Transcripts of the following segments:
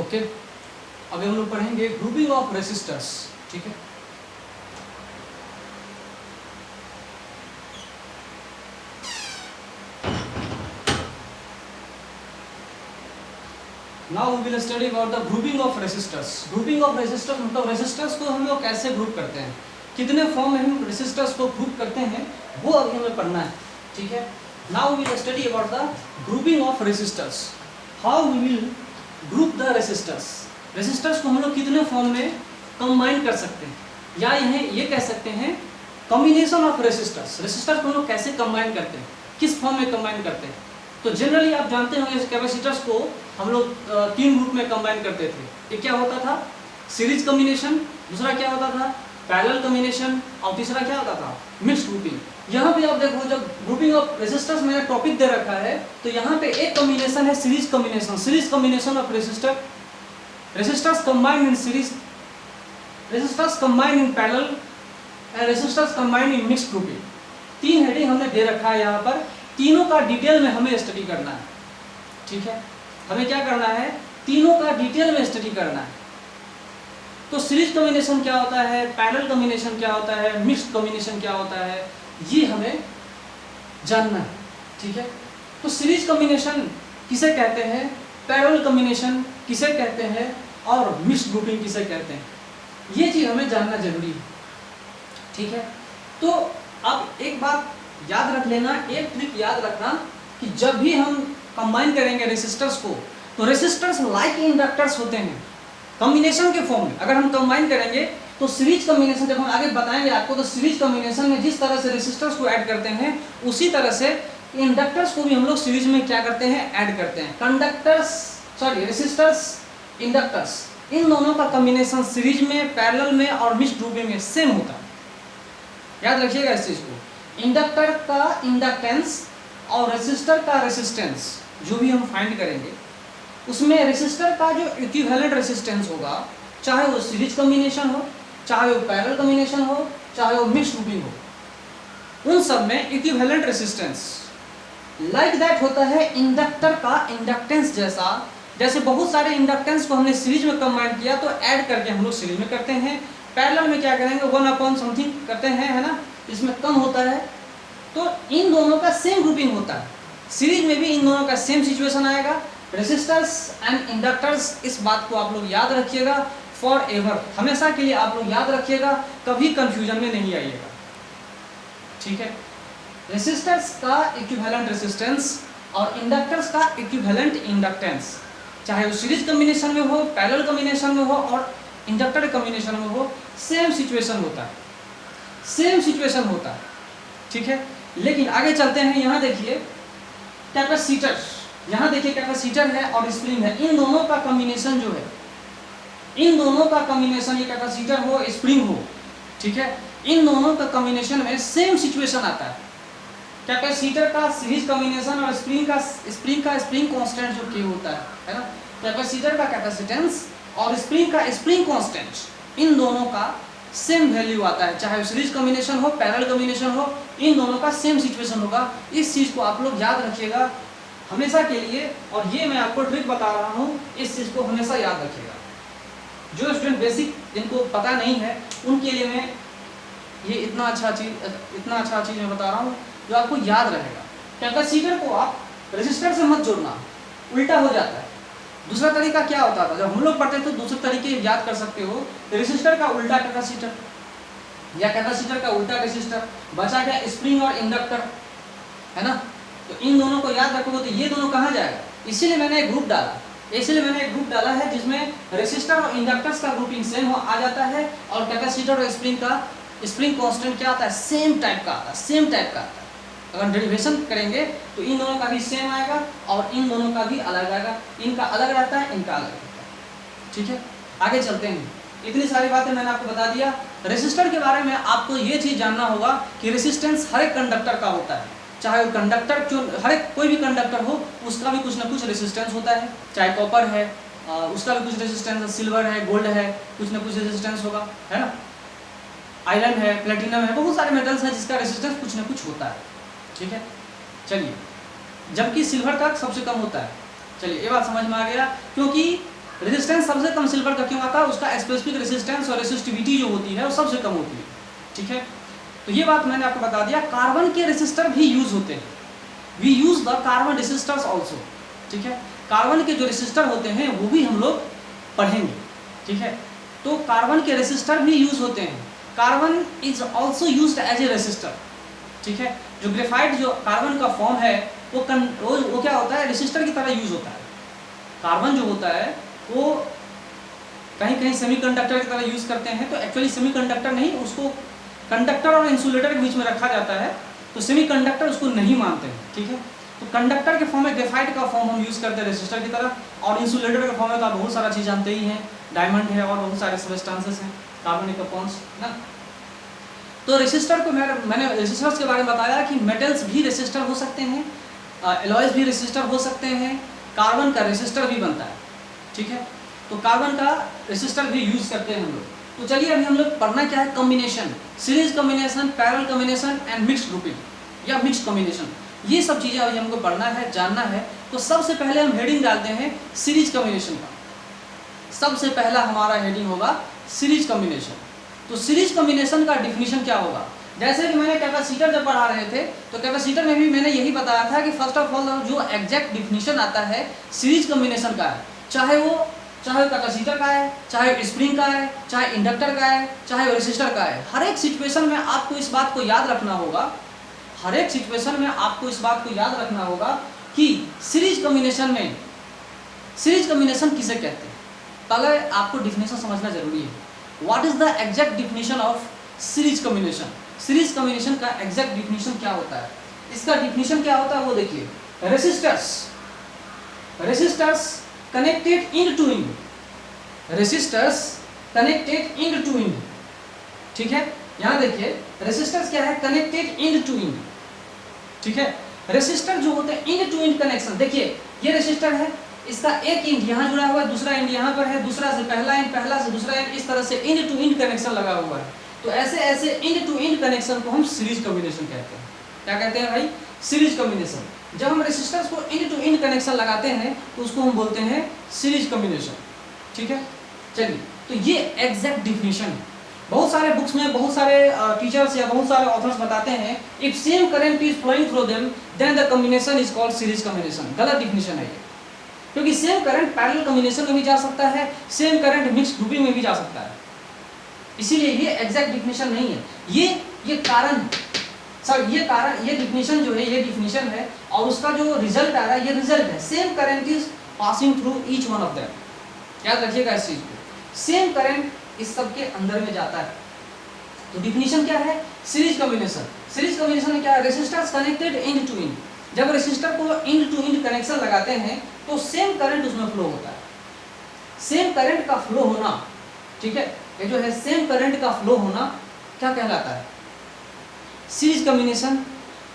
Okay, अभी हम लोग पढ़ेंगे ग्रुपिंग ऑफ रेसिस्टर्स। ठीक है, now we will study about the grouping of resistors. Grouping of resistors मतलब रेसिस्टर्स को हम लोग कैसे ग्रुप करते हैं, कितने फॉर्म में हम रेसिस्टर्स को ग्रुप करते हैं, वो अभी हमें पढ़ना है। ठीक है, now we will study about the grouping of resistors, how we will group the resistors. Resistors को हम लोग कितने फॉर्म में कंबाइन कर सकते हैं, या ये कह सकते हैं कॉम्बिनेशन ऑफ रेसिस्टर्स। रेसिस्टर्स को हम लोग कैसे कंबाइन करते हैं, किस फॉर्म में कंबाइन करते हैं। तो जनरली आप जानते होंगे कैपेसिटर्स को हम लोग 3 ग्रुप में कंबाइन करते थे। एक क्या होता था, सीरीज कॉम्बिनेशन, दूसरा क्या होता था पैरेलल कॉम्बिनेशन, और तीसरा क्या होता था मिक्स्ड ग्रुपिंग। यहाँ पे आप देखो जब ग्रुपिंग ऑफ रेसिस्टर्स मैंने टॉपिक दे रखा है तो यहाँ पे एक कॉम्बिनेशन है series combination. Series combination of resistors combined in series, resistors combined in parallel and resistors combined in mixed grouping. 3 heading हमने दे रखा है यहाँ पर, तीनों का डिटेल में हमें स्टडी करना है। ठीक है, हमें क्या करना है, तीनों का डिटेल में स्टडी करना है। तो सीरीज कॉम्बिनेशन क्या होता है, पैरेलल कॉम्बिनेशन क्या होता है, मिक्स्ड कॉम्बिनेशन क्या होता है, ये हमें जानना है। ठीक है, तो सीरीज कॉम्बिनेशन किसे कहते हैं, पैरेलल कॉम्बिनेशन किसे कहते हैं, और मिक्स्ड ग्रुपिंग किसे कहते हैं, ये चीज हमें जानना जरूरी है। ठीक है, तो अब एक बात याद रख लेना, एक ट्रिक याद रखना कि जब भी हम कंबाइन करेंगे रेसिस्टर्स को, तो रेसिस्टर्स लाइक इंडक्टर्स होते हैं कॉम्बिनेशन के फॉर्म में। अगर हम कंबाइन करेंगे तो सीरीज कॉम्बिनेशन, जब हम आगे बताएंगे आपको, तो सीरीज कॉम्बिनेशन में जिस तरह से रेसिस्टर्स को ऐड करते हैं उसी तरह से इंडक्टर्स को भी हम लोग सीरीज में क्या करते हैं, ऐड करते हैं। रेसिस्टर्स इंडक्टर्स, इन दोनों का कॉम्बिनेशन सीरीज में, पैरेलल में और मिक्स्ड ग्रुपिंग में सेम होता है। याद रखिएगा इस चीज को, इंडक्टर का इंडक्टेंस और रेसिस्टर का रेसिस्टेंस जो भी हम फाइंड करेंगे उसमें रेसिस्टर का जो इक्विवेलेंट रेसिस्टेंस होगा, चाहे वो सीरीज कॉम्बिनेशन हो, चाहे वो पैरेलल कॉम्बिनेशन हो, चाहे वो मिक्स्ड ग्रुपिंग हो, उन सब में इक्विवेलेंट रेसिस्टेंस लाइक दैट होता है इंडक्टर का इंडक्टेंस जैसा। जैसे बहुत सारे इंडक्टेंस को हमने सीरीज में कंबाइन किया तो ऐड करके हम लोग सीरीज में करते हैं, पैरेलल में क्या करेंगे 1/समथिंग करते हैं, है ना, इसमें कम होता है। तो इन दोनों का सेम ग्रुपिंग होता है, सीरीज में भी इन दोनों का सेम सिचुएशन आएगा। रेसिस्टर्स एंड इंडक्टर्स, इस बात को आप लोग याद रखिएगा फॉर एवर, हमेशा के लिए आप लोग याद रखिएगा, कभी कंफ्यूजन में नहीं आइएगा। ठीक है, रेसिस्टर्स का इक्विवेलेंट रेसिस्टेंस और इंडक्टर्स का इक्विवेलेंट इंडक्टेंस, चाहे वो सीरीज कॉम्बिनेशन में हो, पैरेलल कॉम्बिनेशन में हो और इंडक्टर कॉम्बिनेशन में हो, सेम सिचुएशन होता है, सेम सिचुएशन होता है। ठीक है, लेकिन आगे चलते हैं। यहाँ देखिए कैपेसिटर, यहाँ देखिए कैपेसिटर है और स्प्रिंग है, इन दोनों का कॉम्बिनेशन जो है, इन दोनों का कॉम्बिनेशन, ये कैपेसिटर हो स्प्रिंग हो, ठीक है, इन दोनों का कॉम्बिनेशन में सेम सिचुएशन आता है। कैपेसिटर का सीरीज कॉम्बिनेशन और स्प्रिंग का स्प्रिंग कांस्टेंट जो के होता है ना, कैपेसिटर का कैपेसिटेंस और स्प्रिंग का स्प्रिंग कांस्टेंट, इन दोनों का सेम वैल्यू आता है, चाहे सीरीज कॉम्बिनेशन हो, पैरेलल कॉम्बिनेशन हो, इन दोनों का सेम सिचुएशन होगा। इस चीज़ को आप लोग याद रखिएगा हमेशा के लिए, और ये मैं आपको ट्रिक बता रहा हूँ, इस चीज़ को हमेशा याद रखिएगा। जो स्टूडेंट बेसिक जिनको पता नहीं है उनके लिए मैं ये इतना अच्छा चीज़ मैं बता रहा हूँ जो आपको याद रहेगा। कैपेसिटर को आप रेजिस्टर से मत जोड़ना, उल्टा हो जाता है। दूसरा तरीका क्या होता था, जब हम लोग पढ़ते थे दूसरे तरीके याद कर सकते हो, रेजिस्टर का उल्टा कैपेसिटर या कैपेसिटर का उल्टा रेजिस्टर, बचा गया स्प्रिंग और इंडक्टर, है ना। तो इन दोनों को याद रखोगे तो ये दोनों कहाँ जाएगा, इसीलिए मैंने एक ग्रुप डाला है जिसमें रेजिस्टर और इंडक्टर्स का ग्रुपिंग सेम हो आ जाता है, और कैपेसिटर और स्प्रिंग कांस्टेंट क्या आता है, सेम टाइप का आता है। अगर डेरिवेशन करेंगे तो इन दोनों का भी सेम आएगा और इन दोनों का भी अलग आएगा, इनका अलग रहता है, इनका अलग रहता है। ठीक है, आगे चलते हैं। इतनी सारी बातें मैंने आपको बता दिया। रेसिस्टर के बारे में आपको ये चीज़ जानना होगा कि रेसिस्टेंस हर एक कंडक्टर का होता है, चाहे वो कंडक्टर क्यों, हर एक कोई भी कंडक्टर हो उसका भी कुछ ना कुछ रेसिस्टेंस होता है। चाहे कॉपर है उसका भी कुछ रेसिस्टेंस है, सिल्वर है, गोल्ड है, कुछ ना कुछ रेसिस्टेंस होगा, है ना। आयरन है, प्लेटिनम है, बहुत सारे मेटल्स हैं जिसका रेसिस्टेंस कुछ ना कुछ होता है। ठीक है, चलिए, जबकि सिल्वर का सबसे कम होता है। चलिए, ये बात समझ में आ गया, क्योंकि रेजिस्टेंस सबसे कम सिल्वर का क्यों आता है? उसका स्पेसिफिक रेजिस्टेंस और रेसिस्टिविटी जो होती है वो सबसे कम होती है, ठीक है। तो ये बात मैंने आपको बता दिया। कार्बन के रेसिस्टर भी यूज होते हैं, we use the carbon resistors also, ठीक है। कार्बन के जो रेसिस्टर होते हैं वो भी हम लोग पढ़ेंगे, ठीक है। तो कार्बन के रेसिस्टर भी यूज होते हैं। Carbon is also used as a resistor, ठीक है। जो ग्रेफाइट जो कार्बन का फॉर्म है वो क्या होता है? रेसिस्टर की तरह यूज होता है। कार्बन जो होता है वो कहीं कहीं सेमीकंडक्टर की तरह यूज करते हैं, तो एक्चुअली सेमीकंडक्टर नहीं, उसको कंडक्टर और इंसुलेटर के बीच में रखा जाता है, तो सेमीकंडक्टर उसको नहीं मानते हैं, ठीक है। तो कंडक्टर के फॉर्म में ग्रेफाइट का फॉर्म हम यूज करते हैं रेसिस्टर की तरह, और इंसुलेटर के फॉर्म में तो आप बहुत सारा चीज़ जानते ही हैं, डायमंड है और बहुत सारे सबस्टांसेस हैं, कार्बनिक कंपाउंड्स ना। तो रेसिस्टर को मैंने रेसिस्टर्स के बारे में बताया कि मेटल्स भी रेसिस्टर हो सकते हैं, एलॉयज भी रेसिस्टर हो सकते हैं, कार्बन का रेसिस्टर भी बनता है, ठीक है। तो कार्बन का रेसिस्टर भी यूज करते हैं हम लोग। तो चलिए अभी हम लोग पढ़ना क्या है? Combination, series combination, parallel combination and mixed grouping या मिक्स्ड कॉम्बिनेशन, ये सब चीज़ें अभी हमको पढ़ना है, जानना है। तो सबसे पहले हम हेडिंग डालते हैं सीरीज कॉम्बिनेशन का। सबसे पहला हमारा हेडिंग होगा सीरीज कॉम्बिनेशन। तो सीरीज कॉम्बिनेशन का डिफिनीशन क्या होगा? जैसे कि मैंने कैपेसिटर जब पढ़ा रहे थे तो कैपेसिटर में भी मैंने यही बताया था कि फर्स्ट ऑफ ऑल जो एग्जैक्ट डिफिनीशन आता है सीरीज कॉम्बिनेशन का है, चाहे वो कैपेसिटर का है, चाहे स्प्रिंग का है, चाहे इंडक्टर का है, चाहे रेसिस्टर का है। हर एक सिचुएशन में आपको इस बात को याद रखना होगा, हर एक सिचुएशन में आपको इस बात को याद रखना होगा कि सीरीज कॉम्बिनेशन किसे कहते हैं। पहले आपको डिफिनेशन समझना जरूरी है। What is the exact definition of series combination? Series combination का एग्जैक्ट डिफिनेशन क्या होता है? इसका डिफिनेशन क्या होता है वो देखिए, resistors connected in two in, resistors connected in two in, ठीक है। यहां देखिए रेसिस्टर्स क्या है? कनेक्टेड इन टू इन, ठीक है। रेसिस्टर जो होते हैं इन टू इन कनेक्शन, देखिए ये रेसिस्टर है, इसका एक इंड यहाँ जुड़ा हुआ है, दूसरा इंड यहाँ पर है, दूसरा से पहला इंड, पहला से दूसरा इंड, इस तरह से इंड टू इंड कनेक्शन लगा हुआ है। तो ऐसे इंड टू इंड कनेक्शन को हम सीरीज कॉम्बिनेशन कहते हैं। क्या कहते हैं भाई? Series combination. जब हम रेसिस्टर्स को इंड टू इंड कनेक्शन लगाते हैं तो उसको हम बोलते हैं सीरीज कॉम्बिनेशन, ठीक है। चलिए, तो ये एग्जैक्ट डिफिनेशन है। बहुत सारे बुक्स में बहुत सारे टीचर्स या बहुत सारे ऑथर्स बताते हैं if same current is flowing through them then the combination is called series combination. गलत डिफिनेशन है ये, क्योंकि सेम करंट पैरेलल कॉम्बिनेशन में भी जा सकता है, सेम करंट मिक्स्ड ग्रुपिंग में भी जा सकता है, इसीलिए ये एग्जैक्ट डिफिनेशन नहीं है। ये कारण सर, ये डिफिनेशन जो है ये डिफिनेशन है, और उसका जो रिजल्ट आ रहा है ये रिजल्ट है। Same current is passing through each one of them. याद रखिएगा इस चीज को, सेम करंट इस सब के अंदर में जाता है। तो डिफिनेशन क्या है? Series combination. सीरीज कॉम्बिनेशन में क्या है? Resistors connected end to end. जब रेसिस्टर को इंड टू इंड कनेक्शन लगाते हैं तो सेम करंट उसमें फ्लो होता है। सेम करंट का फ्लो होना, ठीक है, ये जो है सेम करंट का फ्लो होना क्या कहलाता है? सीरीज कॉम्बिनेशन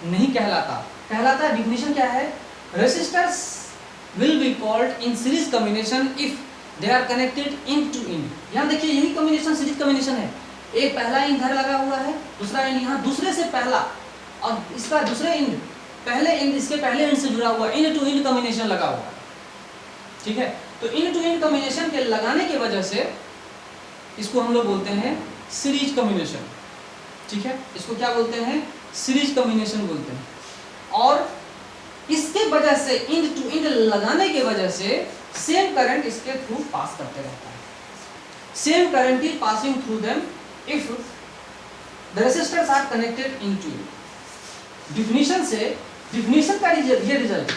नहीं कहलाता। कहलाता है, डिफिनेशन क्या है? Resistors will be called in series combination if they are connected in to end. यहाँ देखिए यही कॉम्बिनेशन सीरीज कॉम्बिनेशन है। एक पहला इंड इधर लगा हुआ है, दूसरा इंड यहाँ, दूसरे से पहला, और इसका दूसरे इंड, पहले इंड इसके पहले इंड से जुड़ा हुआ, इंड टू इंड कॉम्बिनेशन लगा हुआ है, ठीक है। तो इंड टू इंड कॉम्बिनेशन के लगाने की वजह से इसको हम लोग बोलते हैं सीरीज कॉम्बिनेशन, ठीक है। इसको क्या बोलते हैं? सीरीज कॉम्बिनेशन बोलते हैं। और इसके वजह से इंड टू इंड लगाने के वजह से सेम करंट इसके थ्रू पास करते रहता है। Same current is passing through them if the resistors are connected into it. Definition से, डिफिनीशन का ये रिजल्ट,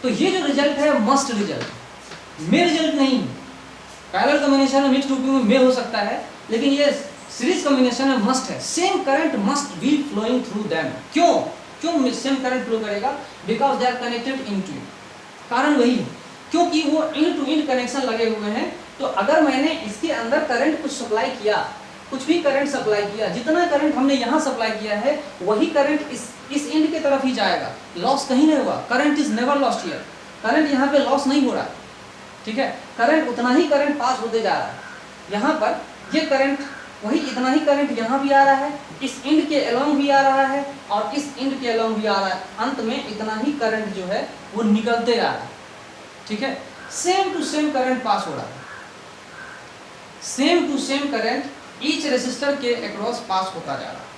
तो ये जो रिजल्ट है मस्ट रिजल्ट, मे रिजल्ट नहीं। पैरेलल कॉम्बिनेशन में मिक्स्ड ग्रुपिंग में हो सकता है, लेकिन ये सीरीज कॉम्बिनेशन में मस्ट है। Same current must be flowing through them. क्यों सेम करंट फ्लो करेगा? Because they are connected into it. कारण वही है क्योंकि वो इंड टू इंड कनेक्शन लगे हुए हैं। तो अगर मैंने इसके अंदर करंट कुछ सप्लाई किया, कुछ भी करंट सप्लाई किया, जितना करंट हमने यहाँ सप्लाई किया है वही करंट इस इंड की तरफ ही जाएगा। लॉस कहीं नहीं हुआ, current is never lost here. Current यहाँ पे लॉस नहीं हो रहा, ठीक है। करंट उतना ही करंट पास होते जा रहा है। यहाँ पर ये करंट वही इतना ही करंट यहाँ भी आ रहा है, इस इंड के अलोंग भी आ रहा है और इस इंड के अलोंग भी आ रहा है। अंत में इतना ही करंट जो है वो निकलते जा रहा है, ठीक है, same to same current pass हो रहा है, same to same current each resistor के अक्रॉस पास होता जा रहा है,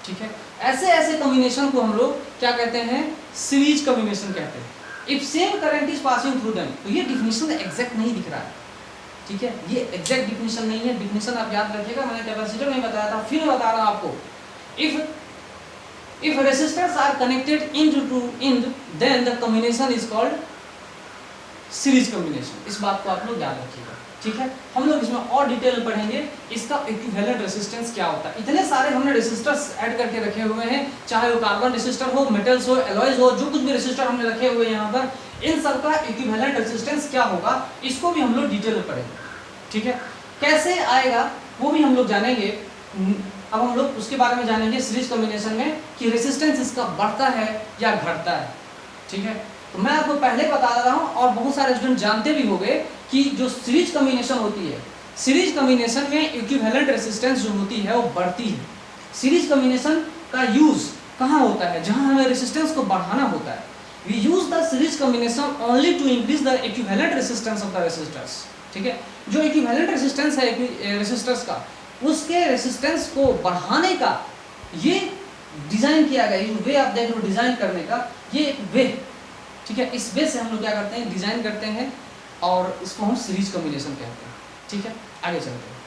ठीक है। ऐसे ऐसे कॉम्बिनेशन को हम लोग क्या कहते हैं, सीरीज कॉम्बिनेशन कहते हैं। If same current is passing through them, तो ये डिफिनेशन एग्जैक्ट नहीं दिख रहा है, ठीक है, ये एग्जैक्ट डिफिनेशन नहीं है। डिफिनेशन आप याद रखिएगा, मैंने कैपेसिटर में बताया था, फिर बता रहा हूं आपको। If resistors are connected in then the combination is called series combination. इस बात को आप लोग याद रखिएगा, ठीक है। हम लोग इसमें और डिटेल में पढ़ेंगे इसका इक्विवेलेंट रेजिस्टेंस क्या होता है। इतने सारे हमने रेजिस्टर्स ऐड करके रखे हुए हैं, चाहे वो कार्बन रेजिस्टर हो, मेटल्स हो, एलॉयज हो, जो कुछ भी रेजिस्टर हमने रखे हुए हैं यहाँ पर, इन सब का इक्विवेलेंट रेजिस्टेंस क्या होगा, इसको भी हम लोग डिटेल में पढ़ेंगे, ठीक है। कैसे आएगा वो भी हम लोग जानेंगे। अब हम लोग उसके बारे में जानेंगे सीरीज कॉम्बिनेशन में कि रेजिस्टेंस इसका बढ़ता है या घटता है, ठीक है। तो मैं आपको पहले बता रहा हूँ, और बहुत सारे स्टूडेंट जानते भी होंगे कि जो सीरीज कॉम्बिनेशन होती है, सीरीज कॉम्बिनेशन में इक्विवेलेंट रेजिस्टेंस जो होती है वो बढ़ती है। सीरीज कॉम्बिनेशन का यूज कहाँ होता है, जहाँ हमें रेजिस्टेंस को बढ़ाना होता है। We use the series combination only to increase the equivalent resistance of the resistors, ठीक है। जो इक्विवेलेंट रेजिस्टेंस है रेजिस्टर्स का, उसके रेजिस्टेंस को बढ़ाने का ये डिजाइन किया गया, ये वे आप देख लो डिजाइन करने का, ये एक वे, ठीक है। इस वे से हम लोग क्या करते हैं, डिजाइन करते हैं, और इसको हम सीरीज कॉम्बिनेशन कहते हैं, ठीक है। आगे चलते हैं।